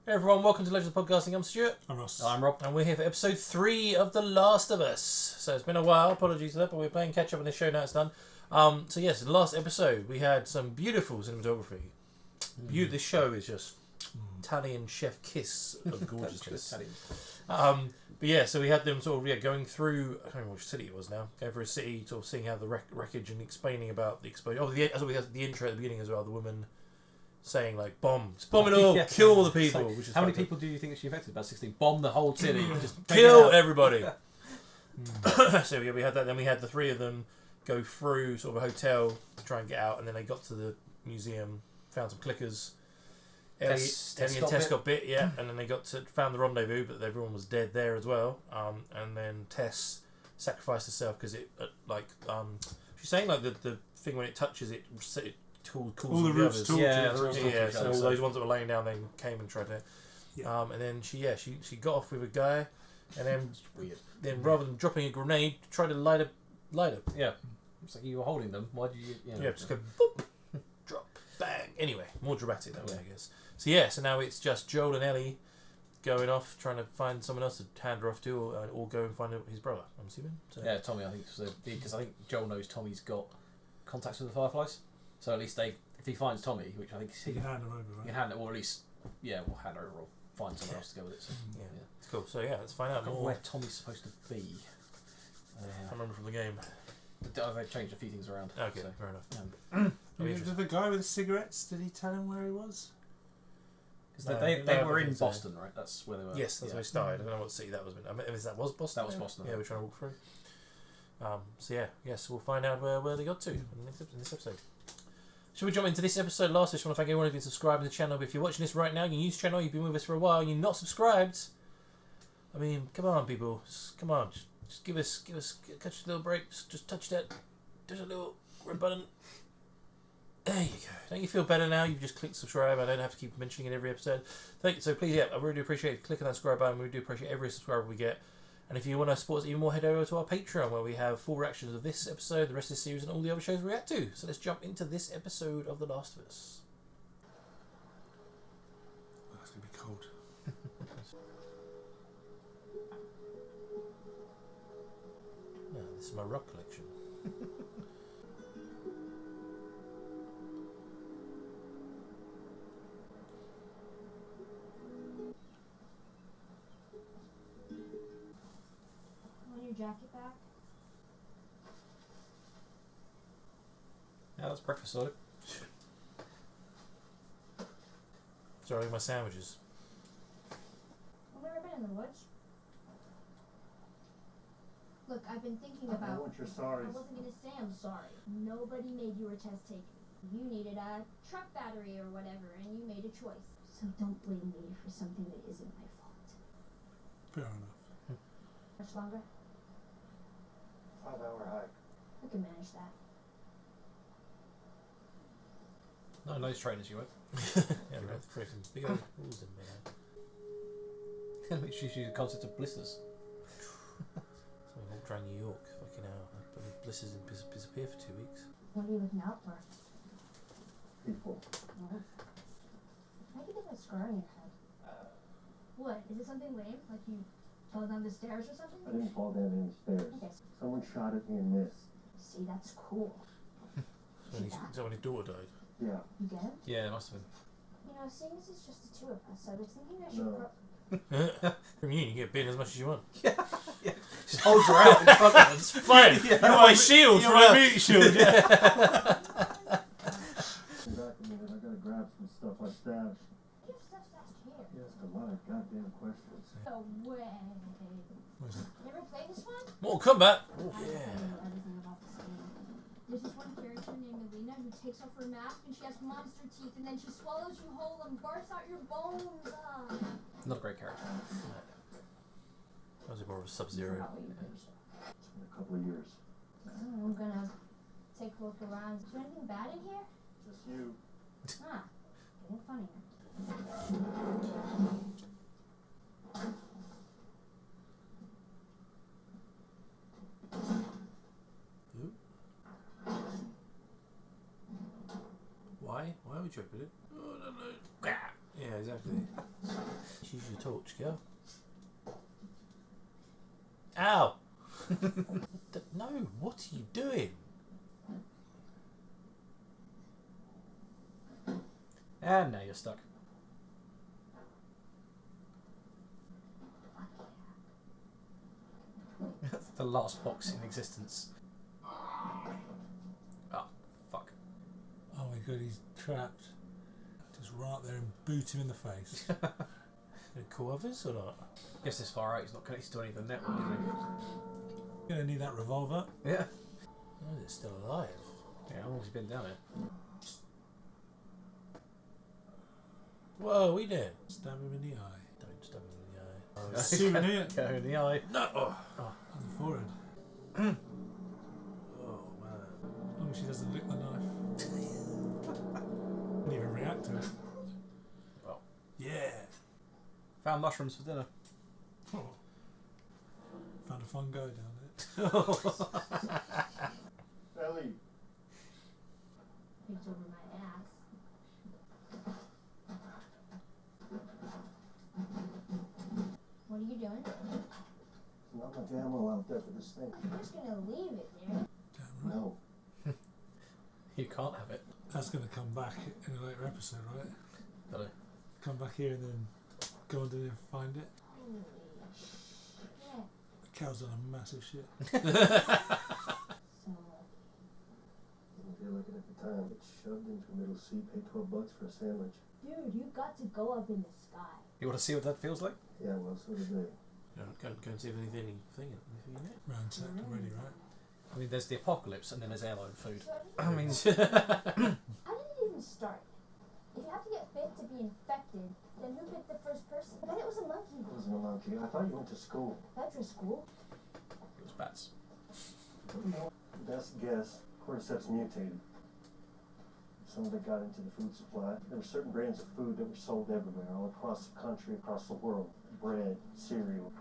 Hey everyone, welcome to Legends of Podcasting. I'm Stuart. I'm Ross. I'm Rob. And we're here for episode 3 of The Last of Us. So it's been a while, apologies for that, but we're playing catch up on this show now it's done. So yes, in the last episode we had some beautiful cinematography. This show is just Italian chef kiss of gorgeousness. But yeah, so we had them sort of going through, I can't remember which city it was now, going through a city, sort of seeing how the wreckage and explaining about the explosion. Oh, as we had the intro at the beginning as well, the woman saying like, bomb it all, Yeah. kill all the people. So, which is how many fucking- people do you think she affected? About 16. Bomb the whole city. Just Kill everybody. So yeah, we had that. Then we had the three of them go through sort of a hotel to try and get out, and then they got to the museum, found some clickers. Ellie and Tess got bit, yeah, and then they found the rendezvous, but everyone was dead there as well. And then Tess sacrificed herself because she's saying like the thing when it touches it calls all the roofs talk yeah, to each other. so all those ones that were laying down then came and tried to. Yeah. And then she got off with a guy, and then weird. Then rather than dropping a grenade, try to light up. Yeah. It's like you were holding them. Why did you? Yeah, just go boop, drop, bang. Anyway, more dramatic that way, I guess. So yeah, so now it's just Joel and Ellie going off, trying to find someone else to hand her off to, or go and find his brother. I'm assuming. So. Yeah, Tommy. I think because I think Joel knows Tommy's got contacts with the Fireflies, so at least if he finds Tommy, which I think You can hand them over, right? you can hand it, or at least we'll hand over or find someone else to go with it. So, Yeah, it's cool. So yeah, let's find I out don't know more. where Tommy's supposed to be. I remember from the game. They've changed a few things around. Okay, so. fair enough. Did the guy with the cigarettes, did he tell him where he was? Because No, they I were think in so. Boston, right? That's where they were. Yes, that's where we started. I don't know what city that was. I mean, that was Boston. That was Boston. Yeah, we're trying to walk through. So yeah, yes, we'll find out where they got to in this episode. Should we jump into this episode? Last, I just want to thank everyone who's been subscribing to the channel. But if you're watching this right now, you're new to the channel, you've been with us for a while, and you're not subscribed. I mean, come on, people, come on, just give us, catch a little break, just touch that, there's a little red button. There you go. Don't you feel better now? You've just clicked subscribe. I don't have to keep mentioning it every episode. Thank you. So please, yeah, I really do appreciate clicking that subscribe button. We do appreciate every subscriber we get. And if you want to support us even more, head over to our Patreon where we have full reactions of this episode, the rest of the series, and all the other shows we react to. So let's jump into this episode of The Last of Us. Oh, it's going to be cold. Yeah, this is my rock collection. Want your jacket back? Yeah, that's breakfast order. Sorry, my sandwiches. I've never been in the woods. Look, I've been thinking about. I want your sorries. I wasn't gonna say I'm sorry. Nobody made you a test taken. You needed a truck battery or whatever, and you made a choice. So don't blame me for something that isn't my fault. Fair enough. Much longer? 5-hour hike. We can manage that. No nose trainers, you won't. Yeah, right. Freaking big old balls in there. She's using the concept of blisters. So we walked around New York, fucking hell. But the blisters didn't disappear for 2 weeks. What are you looking out for? People. Why do you get that scar on your head? What? Is it something lame? Like you fell down the stairs or something? I didn't fall down any stairs. Okay. Someone shot at me and missed. See, that's cool. Is that when his daughter died? Yeah. You get him? Yeah, it must have been. You know, seeing this is just the two of us, I was thinking I should. No. From you can get bitten as much as you want. Just holds her out in front of us. Fine, you're my shield You're for my her. meat shield, yeah. Come back a minute. I gotta grab some stuff I stashed. Your stuff's back here. He asked a lot of goddamn questions. No way. Never played this one? Mortal Kombat. I don't know everything about this game. There's this one character named Elena who takes off her mask and she has monster teeth and then she swallows you whole and barfs out your bones. Not a great character. That was more of a Sub-Zero. Probably you pretty sure. It's been a couple of years. I'm gonna take a look around. Is there anything bad in here? Just you. Ah, getting funnier. Why? Why would you open it? Oh, I don't know. Yeah, exactly. Use your torch, girl. Ow! No, what are you doing? And now you're stuck. That's the last box in existence. Oh, fuck. Oh my god, he's trapped. Just run up there and boot him in the face. Gonna call others or not? Guess this far out, he's not connected to any of the network, is Gonna need that revolver. he? Yeah. Oh, it's still alive. Yeah, how long's he been down here? Whoa, we did. Stab him in the eye. Don't stab him in the eye. Souvenir. Go in the eye. No! Oh, On the forehead. oh man. As long as she doesn't lick the knife. Didn't even react to it. Well. Yeah. Found mushrooms for dinner. Oh. Found a fun guy down there. Ellie, It's over my ass. What are you doing? there's not much ammo out there for this thing. I'm just gonna leave it there. Damn right. No. You can't have it. That's going to come back in a later episode, right? Got it. Come back here and then go under there and find it. Holy shit. The cow's done a massive shit. So Didn't feel like it at the time, but shoved into a middle seat, paid $12 for a sandwich. dude, you got to go up in the sky. You want to see what that feels like? Yeah, well, so did they. Go and see if anything in it. Ransacked already, right? I mean, there's the apocalypse and then there's airline food. So I mean, how did it even start? If you have to get bit to be infected, then who bit the first person? I bet it was a monkey. It wasn't a monkey. I thought you went to school. Petra school. it was bats. No. Best guess, cordyceps mutated. Some of it got into the food supply. There were certain brands of food that were sold everywhere, all across the country, across the world. Bread, cereal,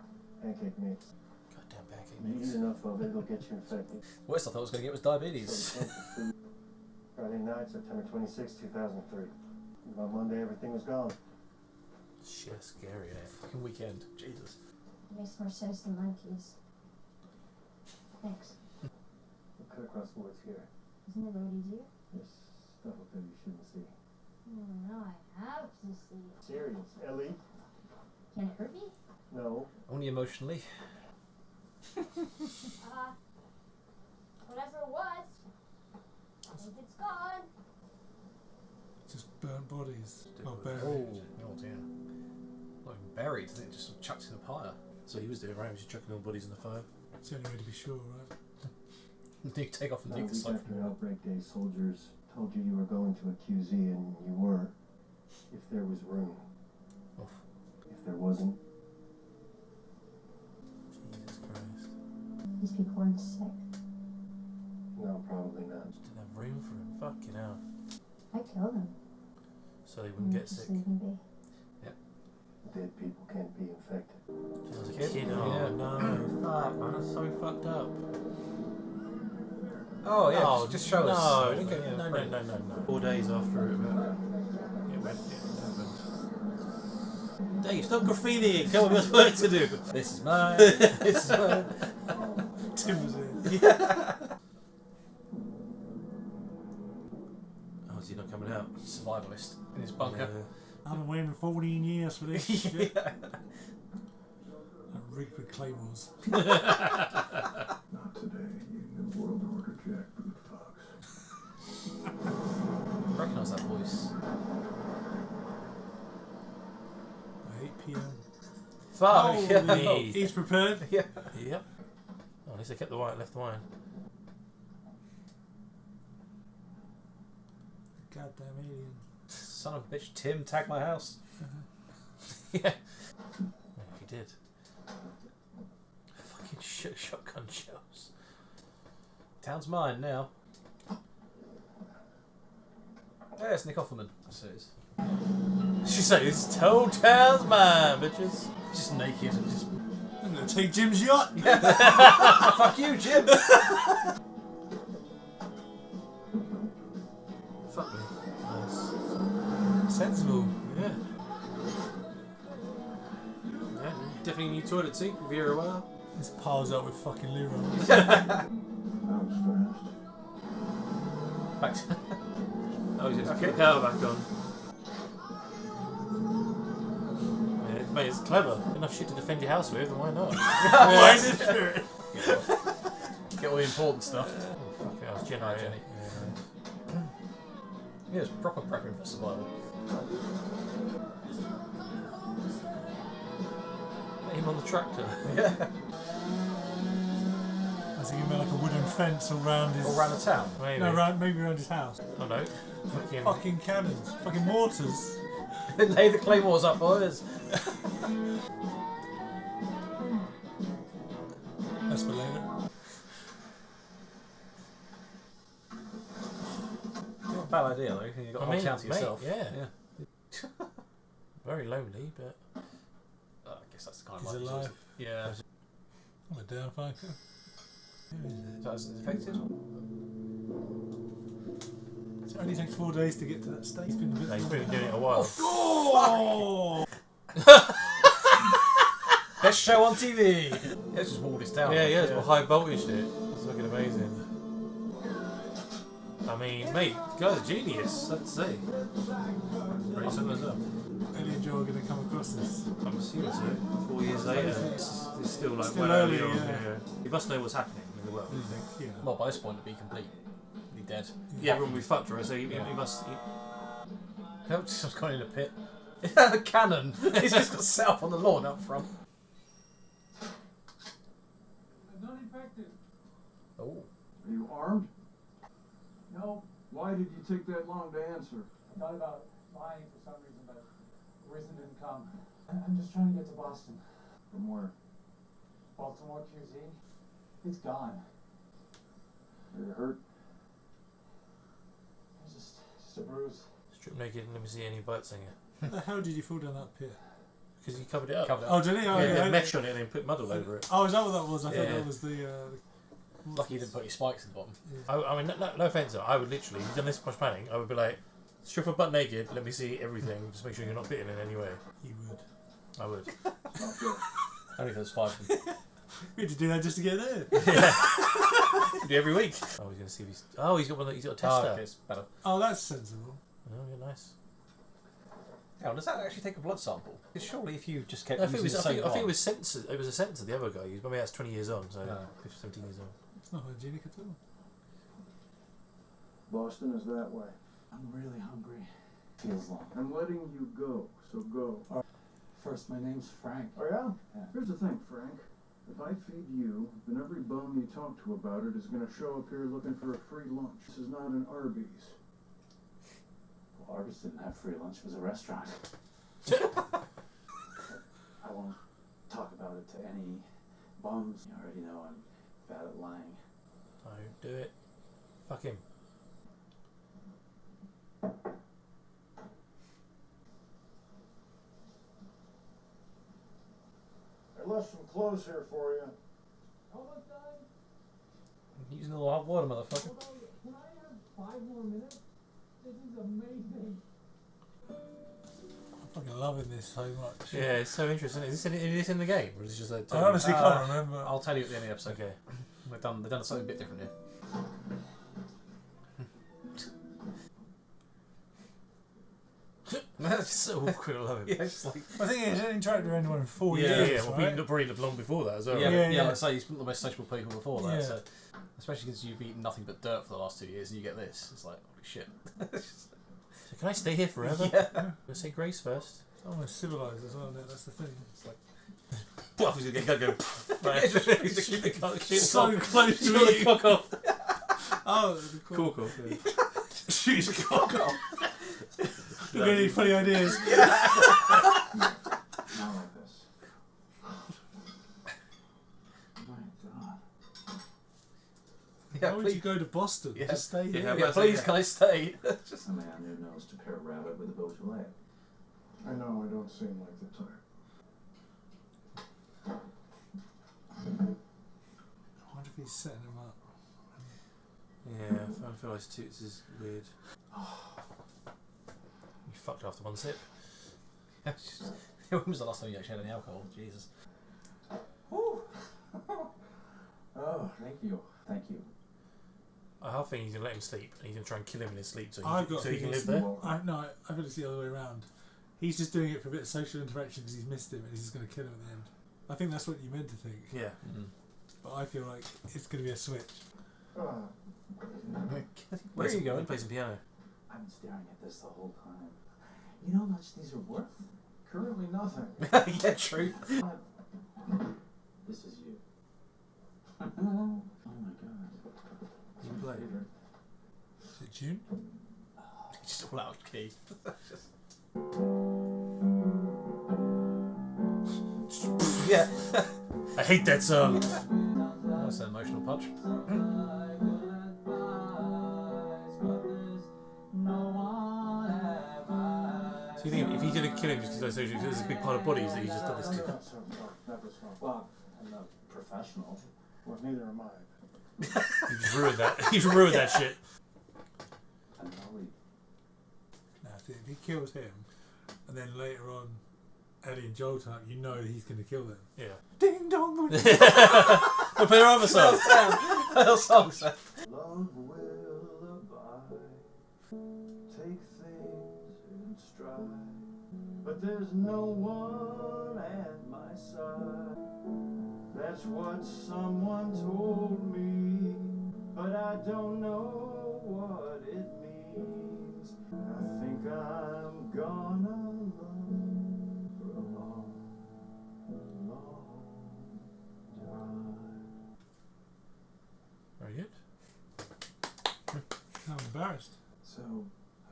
pancake mix. Goddamn pancake You mix. eat enough of it, it'll get you infected. Worst I thought I was going to get was So diabetes. we sent the food. Friday night, September 26, 2003. By Monday, everything was gone. Shit, scary, eh? Fucking weekend. Jesus. Makes more sense than monkeys. Thanks. We cut across the woods here. Isn't the road easier? There's stuff up there you shouldn't see. No, I have to see it. Serious. Ellie? Can it hurt me? No. Only emotionally. Whatever it was, I think it's gone. Just burnt bodies. Well, buried. Oh dear. Not even buried, I think it just sort of chucked in a pyre. So he was doing right, he was just chucking all bodies in the fire. It's the only way to be sure, right? You take off and About a dig the week site after from the wall. outbreak day, soldiers told you were going to a QZ and you were. If there was room. Oof. If there wasn't, Jesus Christ. These people weren't sick. no, probably not. Just didn't have room for him. Fucking hell. I killed him. So they wouldn't get Just sick. leave him be. Dead people can't be infected. Just as a Kid? kid. Oh Yeah. no. Fuck, man. That's so fucked up. Oh yeah, Oh, just show no, us. okay. Yeah, No. brilliant. 4 days after it happened. Dave, stop graffitiing. Come on, we've got work to do. This is mine. This is mine. Tim was in. Oh, is he not coming out? Survivalist in his bunker. Yeah. I've been waiting 14 years for this shit. Yeah. I'm rigged with claymores. Not today, you New World Order jackboot fox. Recognise that voice. By 8 p.m. Fuck me. He's prepared. Yeah. Yep. Oh, at least they kept the wine, left the wine. Goddamn alien. Son of a bitch, Tim, tag my house. Yeah. Yeah, he did. Fucking shotgun shells. Town's mine now. Yeah, it's Nick Offerman. That's who it is. She said, "It's Toad Town's mine, bitches." Just naked and just. I'm gonna take Jim's yacht. Fuck you, Jim! Fuck me. Nice. Sensible. Yeah. definitely need toilet seat if you're aware. This piles up with fucking Leroy. That was fast. Back to Oh, he's just put the power back on. Yeah, mate, it's clever. Enough shit to defend your house with, then why not? Why is it true? get all the important stuff. Oh, fuck it, I was generating. Jenny. Yeah, it's proper prepping for survival. Let him on the tractor. Yeah. I think he made like a wooden fence all round his. All around the town. Maybe. No, maybe around his house. Oh no. Fucking. Fucking cannons, fucking mortars. Lay the claymores up, boys. That's for later. Not a bad idea though. You've got I the whole mean, town to mate, yourself. yeah. Very lonely, but. I guess that's the kind He's of life. alive. Yeah. I'm a downfire. That's infected. It only takes 4 days to get to that stage. It's been a bit. He's been doing it a while. Oh! Best show on TV. Let's just wall this down. Yeah, it's got high voltage shit. It's looking amazing. I mean, mate, the guy's a genius, I'd say. Pretty simple as well. Ellie and Joe are going to come across this. I'm assuming so. 4 years later, it's still like Still well early, early on. yeah. You must know what's happening in the world, I think. Yeah. Well, by this point, it'd be completely dead. Yeah, everyone will be fucked, right? So he must. Someone's gone in a pit. A cannon. He's just got set up on the lawn up front. Not infected. Oh. Are you armed? No, Why did you take that long to answer? not about lying for some reason, but the reason didn't come. I'm just trying to get to Boston. From where? Baltimore QZ. It's gone. Are you hurt? It's just a bruise. Strip naked and let me see any bites on you. How the hell did you fall down that pit? Because he covered it up. Covered it Oh, up. did he? Oh, Yeah, yeah. they mesh on it and then put mud all over it. Oh, is that what that was? I thought Yeah. that was the. Lucky you didn't put your spikes in the bottom. I mean, no offense, I would literally, if you've done this much planning, I would be like, strip her butt naked, let me see everything, just make sure you're not bitten in any way. You would. I would. Not good. Only if there's 5 of them. We had to do that just to get there. Do every week. Oh, he's going to see if he's. Oh, he's got one. He's got a tester. Oh, okay, it's better. Oh, that's sensible. Oh, yeah, nice. Hang on, does that actually take a blood sample? Because surely if you just kept I think, using the same I think it one- was sensor. It was a sensor the other guy used. But maybe that's 20 years on, so No. 17 years on. It's not hygienic at all. Boston is that way. I'm really hungry. Feels long. I'm letting you go, so go. First, my name's Frank. Oh yeah? Here's the thing, Frank. If I feed you, then every bum you talk to about it is going to show up here looking for a free lunch. This is not an Arby's. Well, Arby's didn't have free lunch. It was a restaurant. I won't talk about it to any bums. You already know I'm bad at lying. Don't do it. Fuck him. I left some clothes here for you. Almost done. Using all the hot water, motherfucker. Can I have 5 more minutes? This is amazing. I'm fucking loving this so much. Yeah, it's so interesting. Is this in the game, or is it just like? I honestly can't remember. I'll tell you at the end of the episode. Okay. They've done something a bit different here. That's so awkward. I love it. Yeah, it's like I think he hasn't interacted with anyone in 4 Yeah, years. yeah. Well, right? we probably lived long before that as well. yeah, Yeah, yeah. like I say, he's one of the most sociable people before that. Yeah. So, especially because you've eaten nothing but dirt for the last 2 years, and you get this. It's like holy shit. So can I stay here forever? Yeah. Let's say grace first. It's almost civilised as well, that's the thing. It's like Well, he's gonna go. Right. Shoot the cock. Shoot the so cock. close to Shoot the you. cock off. Oh, the Cool, cool. Yeah. Shoot the cock off. You got any funny ideas? Not like this. My God. Yeah, Why would you please, go to Boston? Yeah. Just stay here. Yeah, yeah, please can I stay? A man who knows to pair rabbit with a Beaujolais. I know I don't seem like the type. I wonder if he's setting him up. Yeah, I feel like Toots is weird. You fucked after one sip. When was the last time you actually had any alcohol? Jesus. Oh, thank you. Thank you. I half think he's gonna let him sleep, and he's gonna try and kill him in his sleep, so I've he, got so he can live feelings- there. I've got to see the other way around. He's just doing it for a bit of social interaction because he's missed him and he's just going to kill him at the end. I think that's what you meant to think. Yeah. But I feel like it's going to be a switch. Where are you going? Play some piano. I've been staring at this the whole time. You know how much these are worth? Currently nothing. Yeah, true. This is you. Oh my god. You can play. Is it June? Just all out of key. Yeah. I hate that song. That's an emotional punch. So you think if he's gonna kill him just because there's a big pile of bodies that he's just done this to? Never so. Well, I'm not professional. Well, neither am I. You just ruined that. You just ruined that shit. I'm Ellie. No, if he kills him, and then later on, Ellie and Joel time, you know he's going to kill them. Yeah. Ding dong. We'll play our other song. Little song, sir. Love will abide, take things in stride, but there's no one at my side. That's what someone told me, but I don't know what it means. I think I'm gonna love for a long, long time. Very good. I'm embarrassed. So,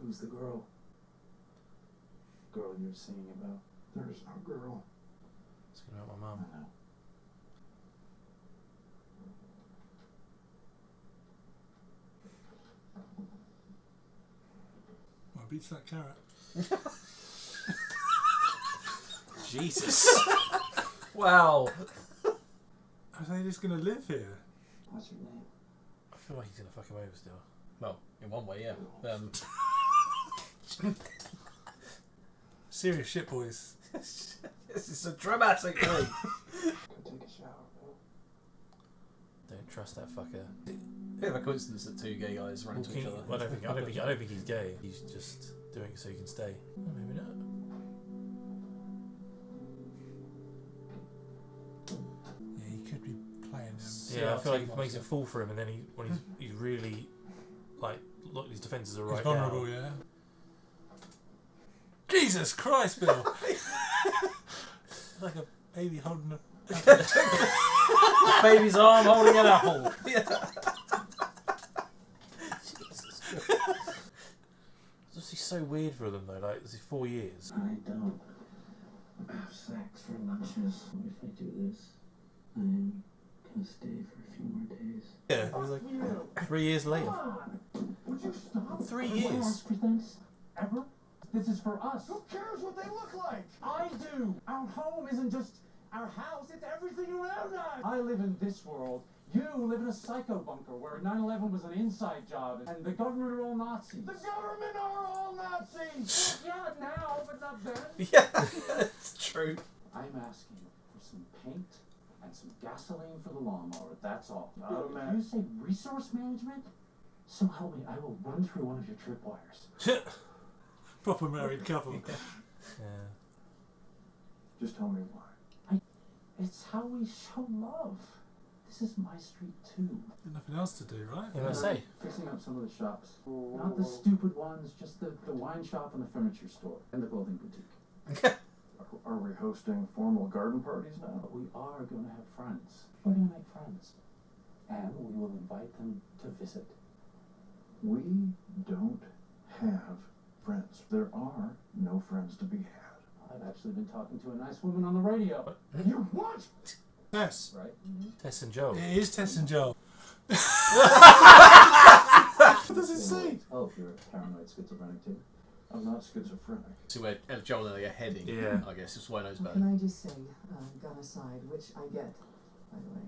who's the girl? Girl you're singing about? There's no girl. It's gonna help my I mum. know. Well, beats that carrot. Jesus. Wow. Are they just going to live here? What's your name? I feel like he's gonna fuck him over still. Well, in one way, yeah. Serious shit, boys. This is a dramatic thing. Go take a shower, Bill. Don't trust that fucker. Bit of a coincidence that two gay guys run into each other. I don't think he's gay. He's just doing it so he can stay. Oh, maybe not. Yeah, he could be playing them. Yeah, I feel like it makes it fall for him, and then when he's really like, look, his defences are right He's vulnerable, now. yeah. Jesus Christ, Bill! like a baby holding a... Baby's arm holding an apple. It's obviously so weird for them though. Like, this is 4 years. I don't have sex for lunches. If I do this, I'm gonna stay for a few more days. Yeah, it was like 3 years later. Would you stop? 3 Everyone years. asks for things? Ever? This is for us. Who cares what they look like? I do. Our home isn't just our house, it's everything around us. I live in this world. You live in a psycho bunker where 9/11 was an inside job and the government are all Nazis. The government are all Nazis! Yeah, now, but not then. Yeah, it's true. I'm asking for some paint and some gasoline for the lawnmower, that's all. Not a match. You say resource management? So help me, I will run through one of your tripwires. Proper married couple. Yeah. Just tell me why. It's how we show love. This is my street too. Nothing else to do, right? What did I say? Fixing up some of the shops. Not the stupid ones, just the wine shop and the furniture store. And the clothing boutique. Are we hosting formal garden parties now? But we are going to have friends. We're going to make friends. And we will invite them to visit. We don't have friends. There are no friends to be had. I've actually been talking to a nice woman on the radio. You what? Tess. Right? Tess and Joel. It is Tess and Joel. What does it say? Oh, you're paranoid schizophrenic too? I'm not schizophrenic. To where Joel and Ellie are heading, Yeah. I guess. It's why knows Well, better. can I just say, gun aside, which I get, by the way,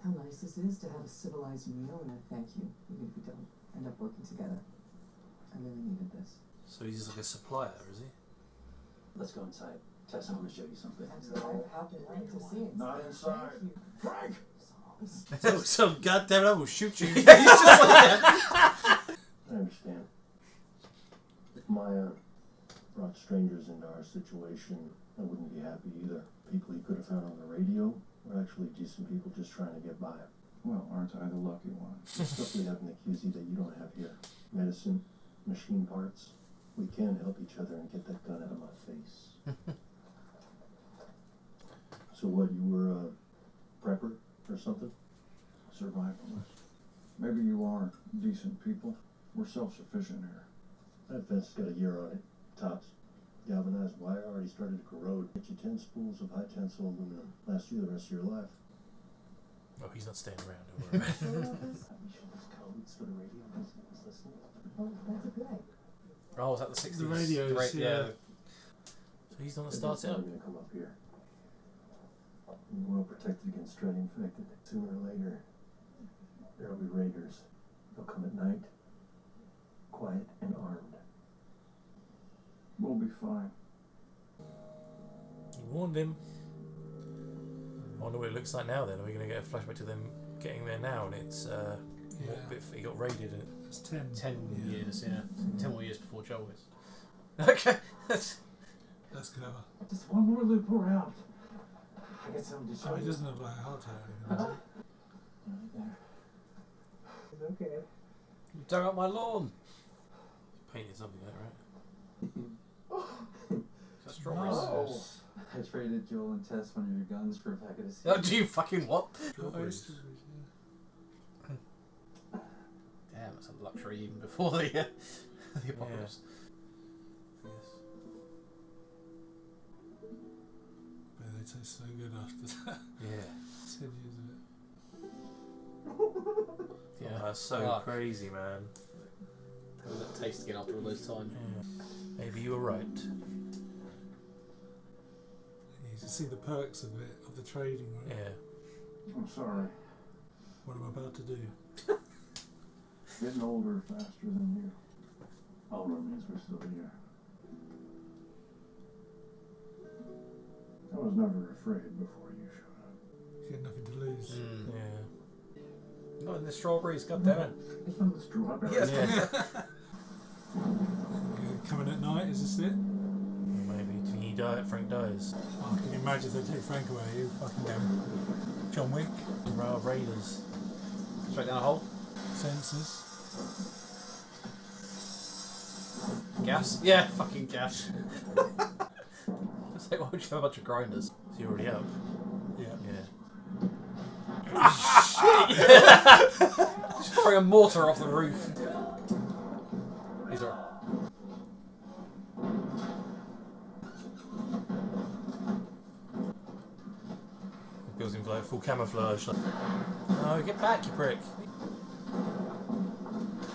how nice this is to have a civilized meal, and I thank you, even if we don't end up working together. I really needed this. So he's just like a supplier, is he? Let's go inside. Tess, I want to show you something. Absolutely, I've been wanting to see it. Not inside. Thank you. Frank! So goddamn it, I will shoot you. He's just like I understand. If Maya brought strangers into our situation, I wouldn't be happy either. People you could have found on the radio were actually decent people just trying to get by. Well, aren't I the lucky one? The stuff we have in the QZ that you don't have here. Medicine, machine parts. We can help each other and get that gun out of my face. So what, you were a prepper or something? Survivalist. Maybe you are decent people. We're self-sufficient here. That fence got a year on it, tops. Galvanized wire already started to corrode. Get you 10 spools of high tensile aluminum. Last you the rest of your life. Oh, he's not staying around. Don't worry. We should use codes for the radio business. Listen. Oh, that's a good idea. Oh, was that the 60s? The radios, Right, yeah. So he's the one that starts it up. I'm gonna come up here. You're well protected against straight infected. Sooner or later, there'll be raiders. They'll come at night, quiet and armed. We'll be fine. He warned him. I wonder what it looks like now then. Are we going to get a flashback to them getting there now? And it's, he got raided and It's 10. 10 Yeah. years, yeah. 10 more years before Joel is. Okay. That's clever. Just one more loop around. I got something to show Oh, he you. doesn't have like a heart attack or anything, does Right there. It's okay. You dug up my lawn. painted something like that, right? Is that strawberries? Oh. I traded Joel and Tess one of your guns for a packet of Oh, do you fucking what? Strawberries. Damn, it's a luxury even before the the apocalypse. Yes. But they taste so good after that. Yeah. 10 years of it. Yeah. Oh, that's so crazy, man. How does that taste again after all those time? Yeah. Maybe you were right. You can see the perks of it, of the trading, right? Yeah. I'm sorry. What am I about to do? Getting older faster than you. Older means we're still here. I was never afraid before you showed up. You had nothing to lose. Mm. Yeah. Not in the strawberries, goddammit. It's not the strawberry. Yes. Yeah. Coming at night, is this it? Maybe. Do you die? Frank dies. Oh, can you imagine if they take Frank away? You fucking damn John Wick. Raiders. Straight down a hole. Sensors. Gas? Yeah, fucking gas. It's like, why would you have a bunch of grinders? Is he already up? Yeah. Yeah. Just throwing a mortar off the roof. He's alright. Goes in for like full camouflage. Like, oh, get back, you prick.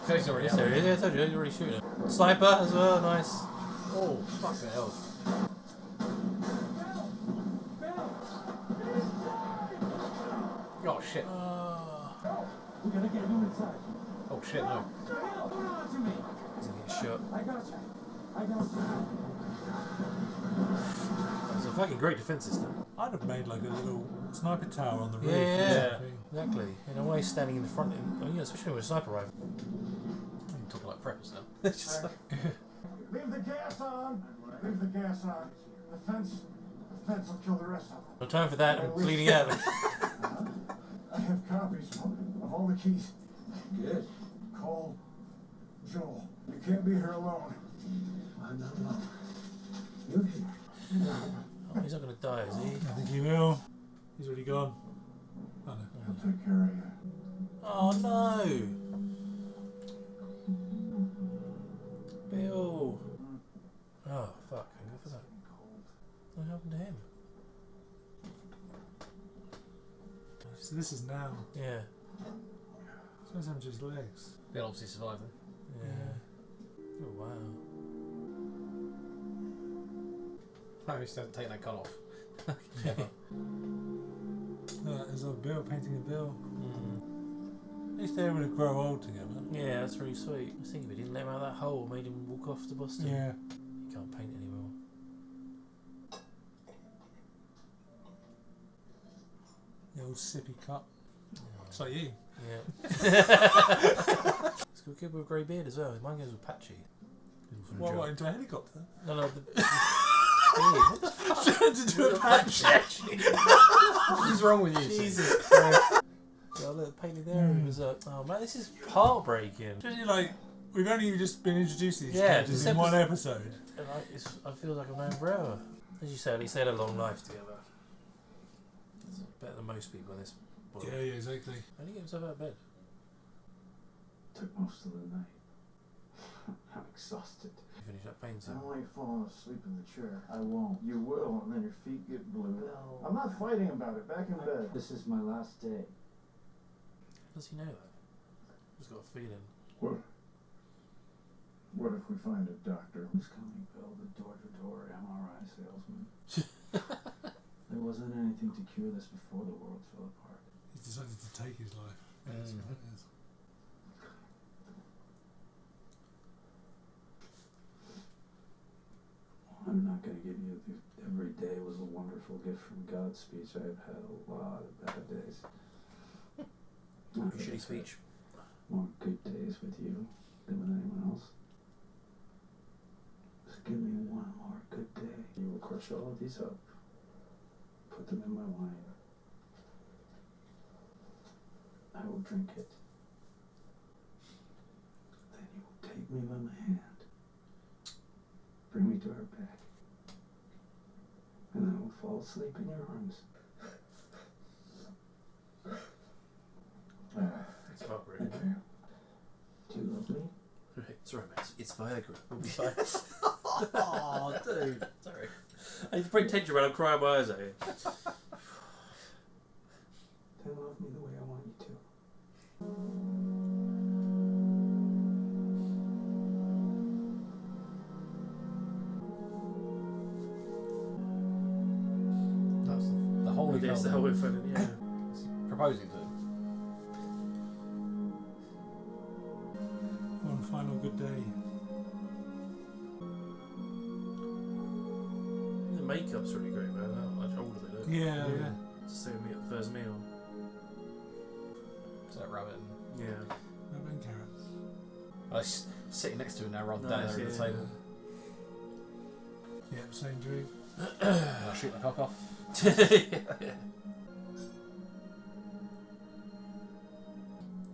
He's already Yes, out. there he is. Yeah, I told you, he's already shooting. Sniper as well, nice. Oh, fuck the hell. Oh shit. We gotta get you inside. Oh shit, no. Hold on to me. He's gonna get shot. I got you. I got you. It's a fucking great defense system. I'd have made like a little sniper tower on the roof. Yeah, or yeah. something. Exactly. In a way, standing in the front, especially with a sniper rifle. I'm talking like preppers now. It's just like, Leave the gas on. Leave the gas on. The fence will kill the rest of them. No time for that. I'm bleeding out. I have copies of all the keys. Good. Call Joel. You can't be here alone. I'm not alone. You're here. Oh, he's not gonna die, is he? I think he will. He's already gone. Oh no. He'll take care of you. Oh no! Bill! Oh fuck, I go for that. What happened to him? So this is now. Yeah. Suppose I'm just legs. they'll obviously survive them. Yeah. Oh wow. No, he's not taking that gun off. There's a Bill painting a Bill. Mm. At least they were able to grow old together. Yeah, that's really sweet. I was thinking we didn't let him out of that hole, made him walk off to Boston. Yeah. He can't paint anymore. The old sippy cup. It's like you. Yeah. It's got a kid with a grey beard as well. Mine goes with patchy. What, into a helicopter? No. What the fuck? Turned into a patch. What's wrong with you? Jesus Christ. Yeah, look, painted there. It was oh man, this is heartbreaking. Especially like, we've only just been introduced to these Yeah, characters this in one episode. And I feel like I've known forever. As you say, at least they had a long life together. It's better than most people in this world. Yeah, exactly. How do you get himself out of bed? Took most of the night. I'm exhausted. You finish that painting. I don't want you falling asleep in the chair. I won't. You will, and then your feet get blue. No. I'm not fighting about it. Back in bed. This is my last day. How does he know that? He's got a feeling. What if we find a doctor? Who's coming, Bill? The door-to-door MRI salesman. There wasn't anything to cure this before the world fell apart. He decided to take his life. That's what it is. I'm not going to give you the every day was a wonderful gift from God speech. I have had a lot of bad days. Shitty speech. More good days with you than with anyone else. Just give me one more good day. You will crush all of these up, put them in my wine. I will drink it. Then you will take me by my hand, bring me to our bed, and I will fall asleep in your arms. It's heartbreaking. Okay. Do you love me? It's romance. It's Viagra. We'll be fine. Oh, dude. Sorry. I need to bring tension when I'm crying my eyes out here. Then love me the way I want you to. That's the whole of That's the whole film, yeah. proposing to him. One final good day. The makeup's really great, man. How much older they look. Yeah. It's the same with me at the first meal. So that rabbit. Yeah. Rabbit and carrots. I was sitting next to him now rather than Nice, down there at the yeah. table. Yep, same dream. I'll shoot my cock off.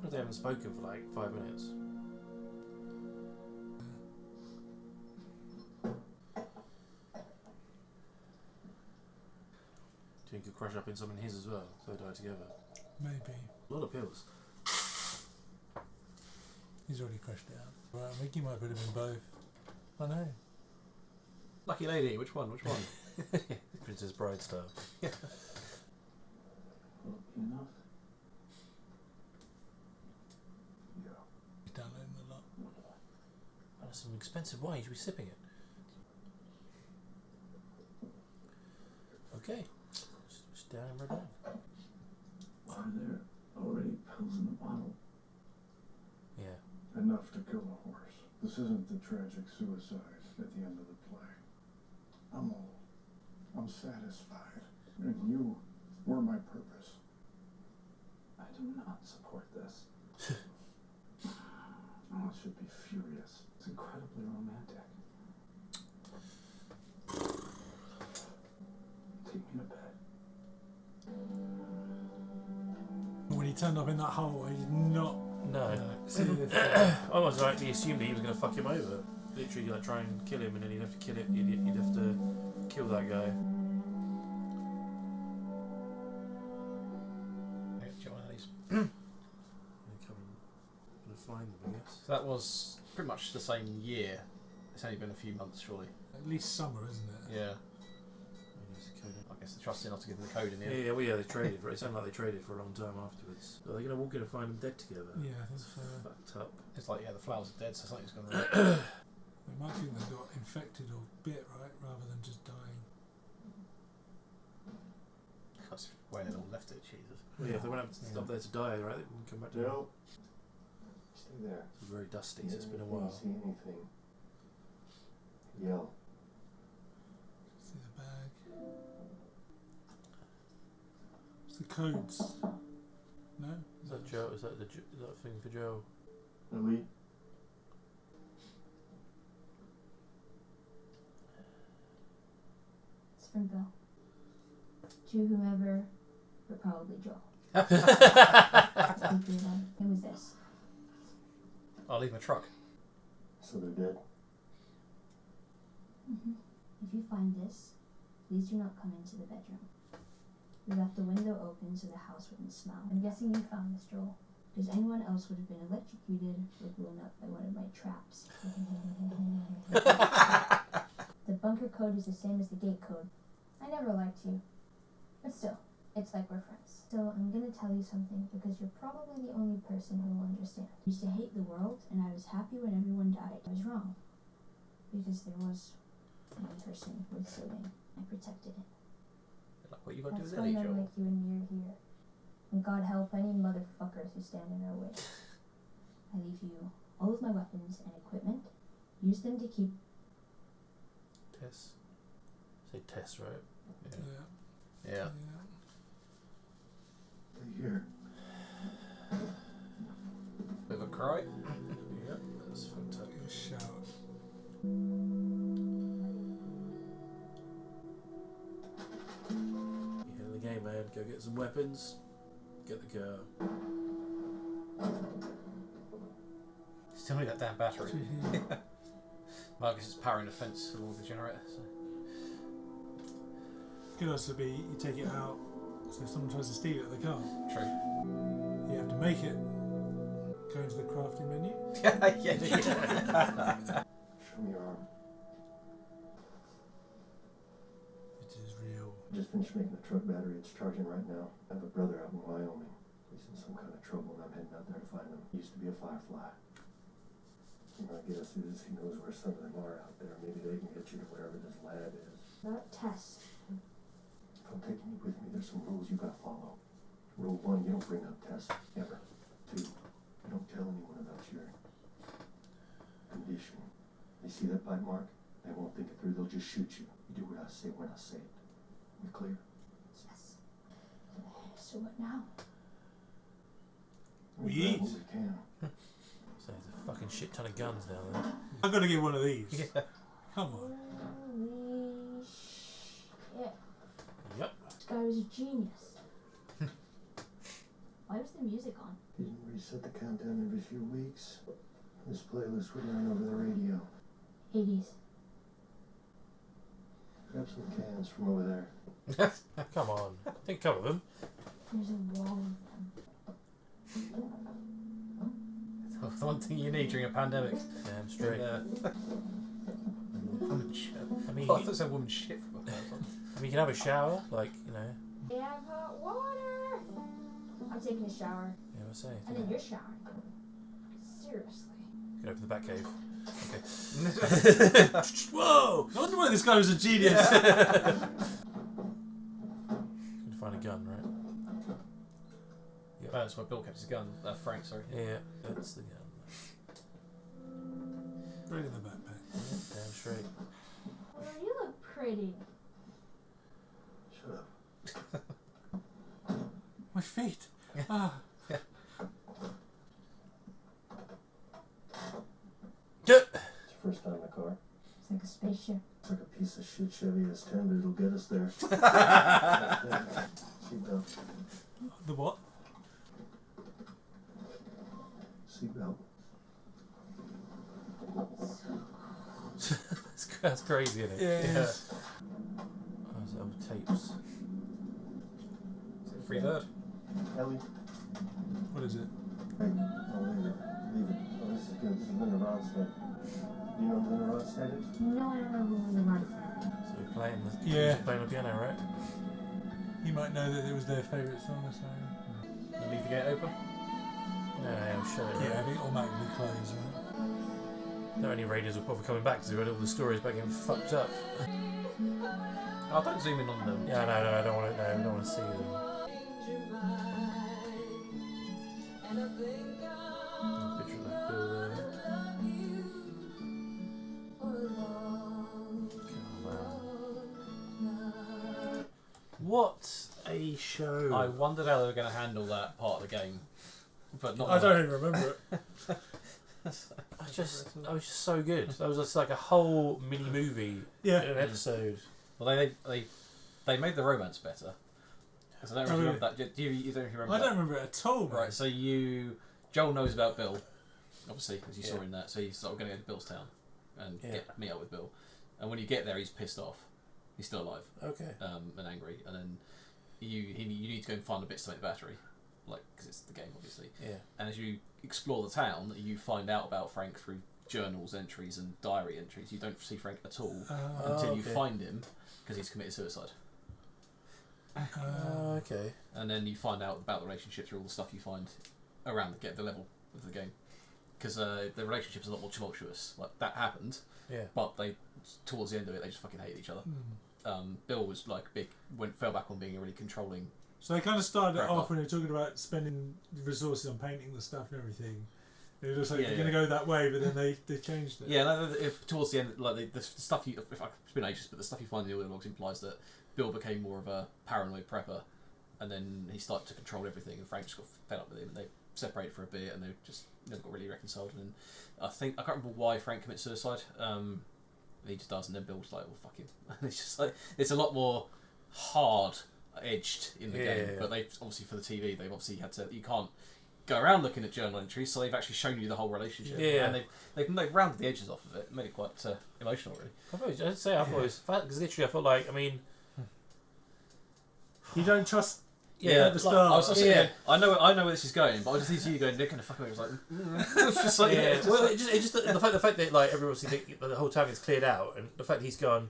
They haven't spoken for like 5 minutes. Do you think he'll crush up in something his as well, so they die together? Maybe. A lot of pills. He's already crushed it out. Right, I think he might put him in both. I know. Lucky lady, which one? Which one? Princess Bride style. Enough? He's downloading a lot. That's some expensive wine, you should be sipping it. Okay. Just down and right down. Are there already pills in the bottle? Yeah. Enough to kill a horse. This isn't the tragic suicide at the end of the play. I'm old. I'm satisfied. And you were my purpose. I do not support this. Oh, it should be furious. It's incredibly romantic. Take me to bed. When he turned up in that hole, he did not No. see this. Almost like he assumed that he was going to fuck him over. Literally, like try and kill him, and then he'd have to kill it. You'd have to kill that guy. Gonna find them, I guess. So that was pretty much the same year. It's only been a few months, surely. At least summer, isn't it? Yeah. I guess they trusted enough to give them the code in the end. Yeah, they traded. It sounded like they traded for a long time afterwards. So they're going to walk in and find them dead together. Yeah, I think so. Fucked up. It's like, the flowers are dead, so something's gone wrong. They might think they got infected or bit, right, rather than just dying. That's where they all left it, Jesus. Well, yeah, if they went up there to die, right, they wouldn't come back to it. No. Stay there. It's very dusty, so it's been a You while. see anything? Yell. See the bag. It's the codes. No? Is that Joe? Is that that thing for Joe? Ellie? It's from Bill. To whomever, but probably Joel. Who was this? I'll leave my truck. So they're dead. If you find this, please do not come into the bedroom. We left the window open so the house wouldn't smell. I'm guessing you found this, Joel, because anyone else would have been electrocuted or blown up by one of my traps. The bunker code is the same as the gate code. I never liked you, but still, it's like we're friends. So I'm gonna tell you something because you're probably the only person who will understand. I used to hate the world, and I was happy when everyone died. I was wrong, because there was one person worth saving. I protected it. Like what you got to do That's with why Ellie, men Joel? like you and me are here. And God help any motherfuckers who stand in our way. I leave you all of my weapons and equipment. Use them to keep... Tess. Say Tess, right? Yeah. They hear. Bit of a cry. Yep, that's fantastic. Shout. You hit the game, man. Go get some weapons. Get the girl. Still need that damn battery. Marcus is powering the fence with all the generator. So. Could also be you take it out, so if someone tries to steal it, they can't. True. You have to make it. Go into the crafting menu. Yeah. Show me your arm. It is real. Just finished making a truck battery. It's charging right now. I have a brother out in Wyoming. He's in some kind of trouble, and I'm heading out there to find him. He used to be a firefly. He might get us through this. He knows where some of them are out there. Maybe they can get you to wherever this lab is. Not Tess. If I'm taking you with me, there's some rules you gotta follow. Rule 1, you don't bring up Tess, ever. 2, you don't tell anyone about your condition. They see that bite mark, they won't think it through, they'll just shoot you. You do what I say when I say it. We clear? Yes. So what now? We grab eat. what we can. So there's a fucking shit ton of guns down there. I'm gonna get one of these. Yeah. Come on. Holy shit. Yep. This guy was a genius. Why was the music on? He didn't reset the countdown every few weeks. This playlist would run over the radio. 80s. Grab some cans from over there. Come on. Take a couple of them. There's a wall of them. The one thing you need during a pandemic. Damn straight. Woman shit. I mean, Oh, I thought it said woman shit for a second. I mean, you can have a shower, like, you know. They have hot water. I'm taking a shower. Yeah, I say. And then you're showering. Seriously. Get over to the back cave. Okay. Whoa! I wonder why this guy was a genius. Can find a gun, right? That's why Bill kept his gun. Frank, sorry. Yeah, that's the gun. Right in the backpack. Yeah, damn straight. Well, you look pretty. Shut up. My feet. Ah. It's your first time in the car. It's like a spaceship. It's like a piece of shit Chevy S10, but it'll get us there. Seatbelt. The what? Seatbelt. That's crazy, isn't it? Yeah. Oh, those old tapes. Is it Free Bird? Ellie. What is it? Hey, I'll leave it. Leave it. Oh, this is good. This is Linda Ronstadt. Do you know who Linda Ronstadt is? No, I don't know who the right. So we're playing the playing the piano, right? You might know that it was their favourite song or something. You leave the gate open? No, I'll show it. Yeah, it automatically closed, right? Not any raiders will probably coming back because they read all the stories about getting fucked up. Oh, don't zoom in on them. Yeah, no, I don't want to. No, I don't want to see them. Picture of that bill there. Oh, man. What a show! I wondered how they were going to handle that part of the game, but not. I don't even remember it. That was just so good. That was just like a whole mini movie Yeah. in an episode. Well, they made the romance better. 'Cause I don't know if you remember that. You don't remember I that? don't remember it at all. Man. Right, so Joel knows about Bill, obviously, as you saw in that. So he's sort of going to go to Bill's town and meet up with Bill. And when you get there, he's pissed off. He's still alive. Okay. And angry. And then you need to go and find the bits to make the battery, like because it's the game, obviously. Yeah. And as you explore the town, you find out about Frank through journals entries and diary entries. You don't see Frank at all until you find him because he's committed suicide. Okay. And then you find out about the relationship through all the stuff you find around the level of the game. Because the relationship's a lot more tumultuous. Like, that happened, but towards the end of it, they just fucking hated each other. Bill was like fell back on being a really controlling. So they kind of started it off when they were talking about spending resources on painting the stuff and everything. It looks like they're going to go that way, but then they changed it. Yeah, no, towards the end, like the stuff it's been ages, but the stuff you find in the audio logs implies that Bill became more of a paranoid prepper, and then he started to control everything, and Frank just got fed up with him, and they separated for a bit, and they just never got really reconciled. And I can't remember why Frank commits suicide. He just does, and then Bill's like, "Well, fuck him." And it's just like it's a lot more hard edged in the game, but they've obviously for the TV, they've obviously had to. You can't go around looking at journal entries, so they've actually shown you the whole relationship. And they've rounded the edges off of it, made it quite emotional, really. I thought it was because literally I felt like you don't trust. At the start. I know where this is going, but I just need to see you going. They're going to fuck me. It was like, it's just like, the fact that like everyone think the whole town gets cleared out, and the fact that he's gone.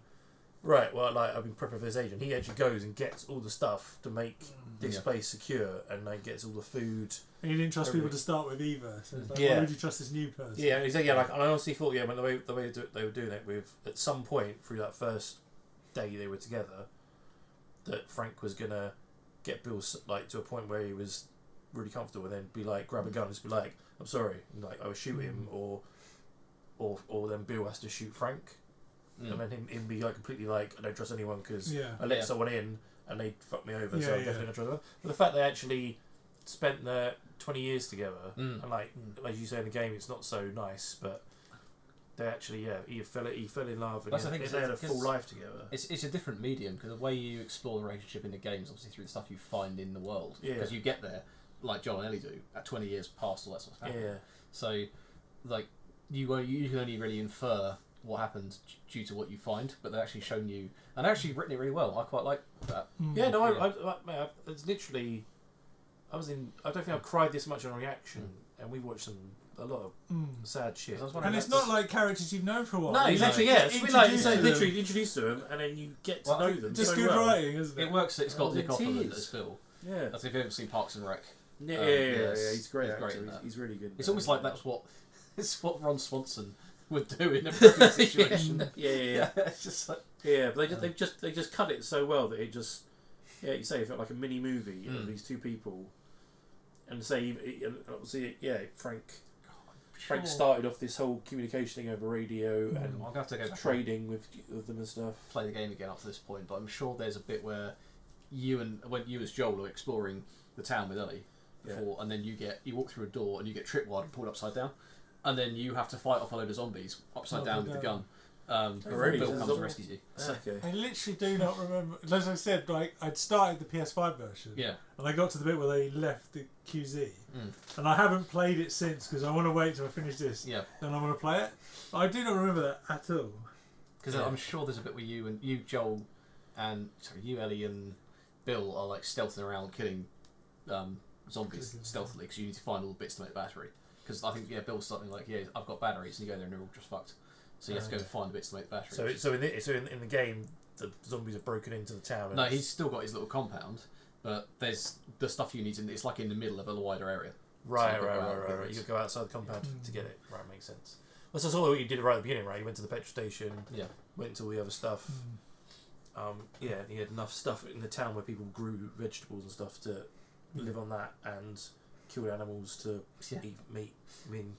Right, well, like I've been prepping for this agent. He actually goes and gets all the stuff to make this place secure, and like gets all the food. And you didn't trust people to start with either. So it's like, why would you trust this new person? Yeah, exactly. Yeah, like and I honestly thought, when the way they were doing it with at some point through that first day they were together, that Frank was gonna get Bill like to a point where he was really comfortable, and then be like grab a gun and just be like, "I'm sorry," and like I would shoot him, or then Bill has to shoot Frank. And then him be like completely like I don't trust anyone because I let someone in and they fucked me over, so I definitely don't trust them. But the fact they actually spent their 20 years together, and like as you say in the game, it's not so nice, but they actually he fell in love and they had a full life together. It's a different medium because the way you explore the relationship in the game is obviously through the stuff you find in the world. Because you get there like Joel and Ellie do at 20 years past all that sort of stuff. So like you can only really infer what happened due to what you find, but they've actually shown you and actually written it really well. I quite like that. I it's literally I don't think I've cried this much on reaction, and we watched a lot of sad shit. And it's not like characters you've known for a while. No, exactly. It's literally introduced to them, and then you get to know them. Just good writing, isn't it? It works. It's got Nick Offerman as Bill. Yeah, as if you've ever seen Parks and Rec. Yeah, he's great. He's really good. It's almost like it's what Ron Swanson would do in a perfect situation. It's just like but they just cut it so well that it just you say it felt like a mini movie of these two people, and obviously Frank started off this whole communication thing over radio and I'll have to go trading with them and stuff. Play the game again up to this point, but I'm sure there's a bit where when you as Joel are exploring the town with Ellie before, and then you walk through a door and you get tripwire and pulled upside down. And then you have to fight off a load of zombies upside down with the gun. Before Bill comes and rescues you. I literally do not remember. As I said, like I'd started the PS5 version. Yeah. And I got to the bit where they left the QZ. And I haven't played it since because I want to wait till I finish this. Yeah. Then I want to play it. But I do not remember that at all. Because I'm sure there's a bit where you, Joel, you, Ellie, and Bill are like stealthing around killing zombies stealthily because you need to find all the bits to make the battery. Because I think Bill's something like I've got batteries, and you go there and they're all just fucked. So you have to go and find the bits to make the batteries. So in the game, the zombies have broken into the town. No, he's still got his little compound, but there's the stuff you need to. It's like in the middle of a wider area. Right. You could go outside the compound to get it. Right, makes sense. Well, so that's all what you did right at the beginning, right? You went to the petrol station. Yeah. Went to all the other stuff. You had enough stuff in the town where people grew vegetables and stuff to live on that and kill animals to eat meat. I mean,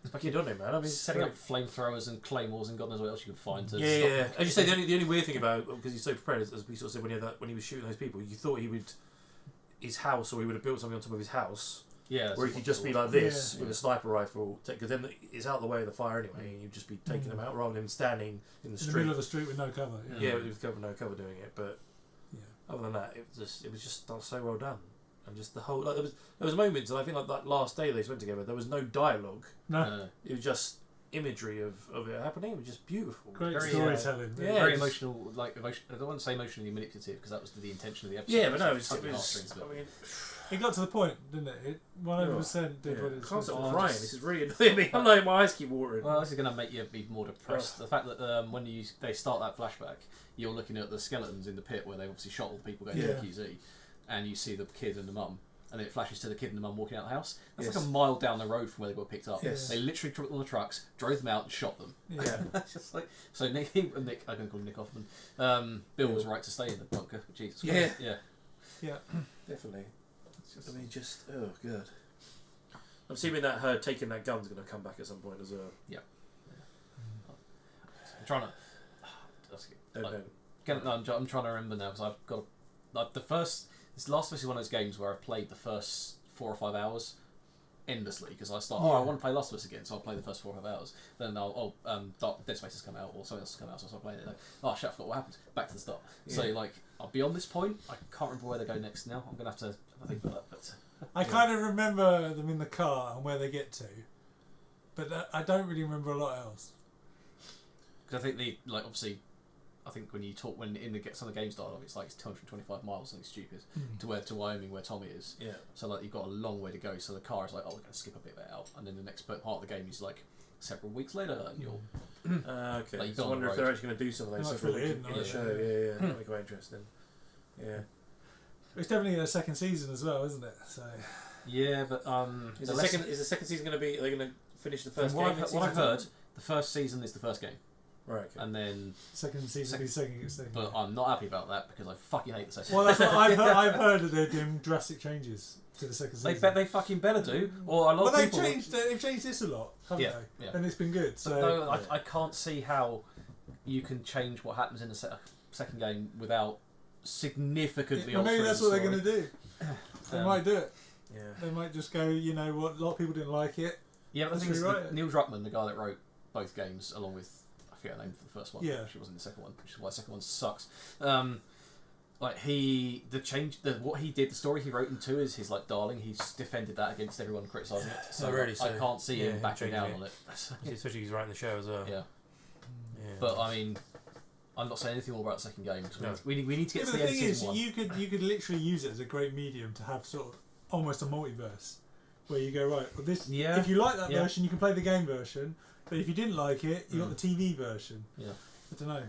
Fucking good on him, man. I mean, He's setting up flamethrowers and claymores and God knows what else you can find to Yeah. stop As you say, the only weird thing about, because he's so prepared, as we sort of said when he was shooting those people, you thought he would his house, or he would have built something on top of his house. Yeah, where he could just be like this with a sniper rifle, because then it's out of the way of the fire anyway, and you'd just be taking them out rather than standing in the street. In the middle of the street with no cover. Yeah, with no cover doing it. But other than that, it was just so well done, and just the whole there was moments, and I think like that last day they went together, there was no dialogue. No, it was just imagery of it happening. It was just beautiful. Great very, storytelling. Very emotional. Like I don't want to say emotionally manipulative because that was the intention of the episode. Yeah, but no, it was. I mean, it got to the point, didn't it? It 100% did what it was. I can't stop supposed crying. to. This is really annoying me. I'm like, my eyes keep watering. Well, this is going to make you be more depressed. The fact that when they start that flashback, you're looking at the skeletons in the pit where they obviously shot all the people going to the QZ, and you see the kid and the mum, and then it flashes to the kid and the mum walking out of the house. That's like a mile down the road from where they got picked up. Yes. They literally took them on the trucks, drove them out, and shot them. Yeah. It's just like so. Nick, I'm going to call him Nick Hoffman. Bill was right to stay in the bunker. Jesus. Yeah. Christ. Yeah. Definitely. I mean, just oh god. I'm assuming that her taking that gun's going to come back at some point as well. Yeah. I'm trying to. I'm trying to remember now because I've got like This Last of Us is one of those games where I've played the first 4 or 5 hours endlessly because I start. I want to play Last of Us again, so I'll play the first 4 or 5 hours. Then Dead Space has come out or something else has come out, so I start playing it. Like, oh shit, I forgot what happened. Back to the start. So like I'll be on this point. I can't remember where they go next now. I'm gonna have to have a think about that. But I kind of remember them in the car and where they get to, but I don't really remember a lot else. Because I think obviously. I think when some of the games dialogue, it's like it's 225 miles, something stupid, to Wyoming where Tommy is. Yeah. So like you've got a long way to go. So the car is like, oh, we're going to skip a bit of it out, and then the next part of the game is like several weeks later, and you're okay. like, So I wonder if they're actually going to do some of those stuff in the show. Yeah. That'd be quite interesting. Yeah. It's definitely a second season as well, isn't it? So. Yeah, but is the second season going to be? Are they going to finish the first game? What I've heard, the first season is the first game. Right, okay. And then second season second. But I'm not happy about that because I fucking hate the second. Well, that's what I've heard that they're doing drastic changes to the second season. They fucking better do. Or a lot of people. They've changed this a lot, haven't they? Yeah. And it's been good. So I can't see how you can change what happens in the second game without significantly altering maybe that's the what story. they're going to do. They might do it. Yeah. They might just go. You know what? A lot of people didn't like it. Yeah, but the thing is, Neil Druckmann, the guy that wrote both games, along with I forget her name for the first one. Yeah, she wasn't in the second one, which is why the second one sucks. What he did, the story he wrote in 2 is his like darling. He's defended that against everyone criticising it. So I can't see him backing down on it. Especially he's writing the show as well. Yeah. But I mean, I'm not saying anything more about the second game. We need to get to the end of season 1. You could literally use it as a great medium to have sort of almost a multiverse, where you go right. Well, this if you like that version, you can play the game version. But if you didn't like it, you got the TV version. Yeah. I don't know.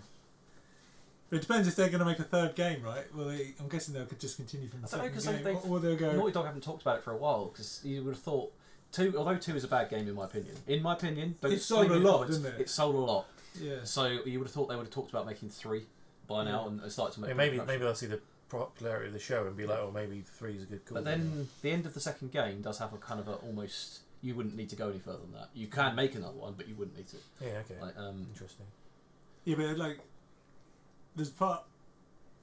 But it depends if they're going to make a third game, right? Well, I'm guessing they'll just continue from the second game. Or they'll go. Naughty Dog haven't talked about it for a while because you would have thought 2. Although 2 is a bad game in my opinion. It sold a lot, didn't it? It sold a lot. Yeah. So you would have thought they would have talked about making 3 by now and started to make. Maybe they'll see the popularity of the show and be like, oh, maybe 3 is a good call. But then the end of the second game does have a kind of a almost. You wouldn't need to go any further than that. You can make another one, but you wouldn't need to. Yeah, okay. Interesting. Yeah, but like, there's part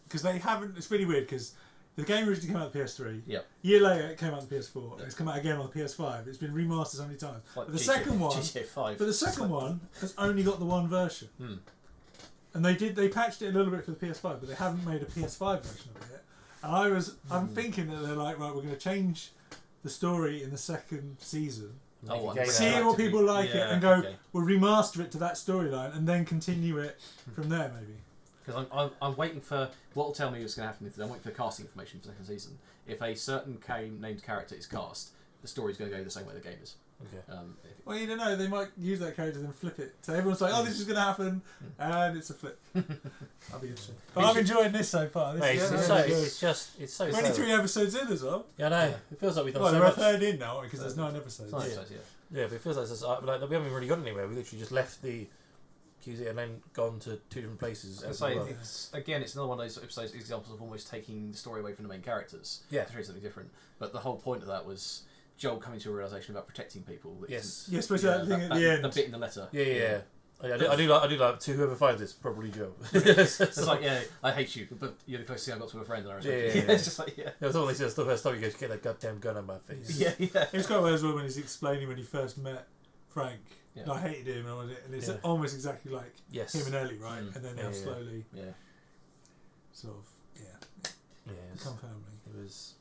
because they haven't. It's really weird because the game originally came out on the PS3. Yeah. Year later, it came out on the PS4. Yeah. It's come out again on the PS5. It's been remastered so many times. Like but the second one, GTA 5. But the second one has only got the one version. And they patched it a little bit for the PS5, but they haven't made a PS5 version of it yet. And I'm thinking that they're like, right, we're going to change the story in the second season. See what people like it and go, we'll remaster it to that storyline and then continue it from there, maybe. Because I'm waiting for what will tell me what's going to happen. I'm waiting for casting information for the second season. If a certain named character is cast, the story's going to go the same way the game is. Okay. Well, you don't know. They might use that character and flip it. So everyone's like, "Oh, this is going to happen," and it's a flip. That'll be interesting. But I'm enjoying this so far. It's so 23 episodes in as well. Yeah, I know. It feels like we've done so much. We're a third in now because there's 9 episodes. Yeah, but it feels like we haven't really gone anywhere. We literally just left the QZ and then gone to 2 different places. It's another one of those episodes examples of almost taking the story away from the main characters. Yeah, to treat something different. But the whole point of that was Joel coming to a realization about protecting people. Which Yes. Yeah, especially that thing at the end. The bit in the letter. Yeah. I do like to whoever finds this, probably Joe. It's like, yeah, I hate you, but you're the closest thing I got to a friend, and I respect you. Yeah. It's just like, yeah. It was all this stuff. First time he goes, get that goddamn gun on my face. Yeah. It's quite well as well when he's explaining when he first met Frank. Yeah. And I hated him, and it's almost exactly like Yes. him and Ellie, right? And then they'll Yeah. slowly Yeah. become family. It was.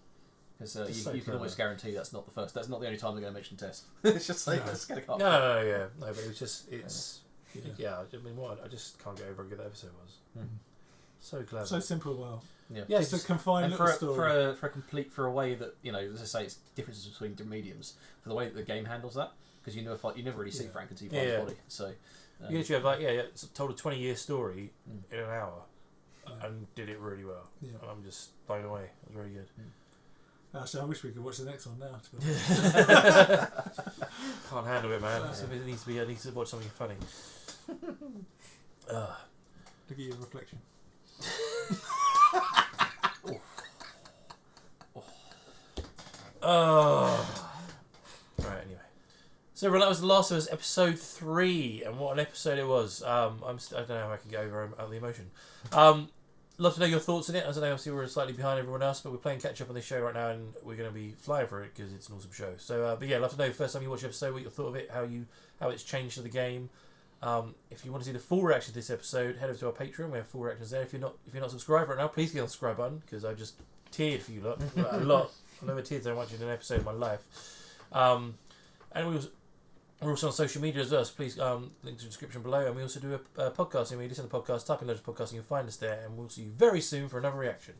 Because So you can clever. almost guarantee that's not the only time they're going to mention Tess. It's just like, let's get a cop. No, but it was just, it's, Yeah. I mean, what, I just can't get over how good that episode was. So clever. So simple, well. Yeah. Just a confined And little story. for a way that, you know, as I say, it's differences between the mediums, for the way that the game handles that, because you never really see Frank until you find his body. So you literally have it's told a 20-year story in an hour, and did it really well. Yeah. And I'm just blown away. It was really good. Actually, I wish we could watch the next one now. To be honest. Can't handle it, man. It needs to be. I need to watch something funny. Look at your reflection. Right. Anyway, so everyone, that was The Last of Us episode 3, and what an episode it was. I don't know how I can get over the emotion. Love to know your thoughts on it. As I know, obviously we're slightly behind everyone else, but we're playing catch up on this show right now, and we're going to be flying for it because it's an awesome show. So, but yeah, love to know first time you watch the episode, what you thought of it, how it's changed to the game. If you want to see the full reaction to this episode, head over to our Patreon. We have full reactions there. If you're not subscribed right now, please get on the subscribe button because I just teared for you lot a lot. I've never teared so much in an episode of my life. And we're also on social media as well, so please link to the description below. And we also do a podcast. And when you listen to the podcast, type in Loads of Podcasts, and you'll find us there. And we'll see you very soon for another reaction.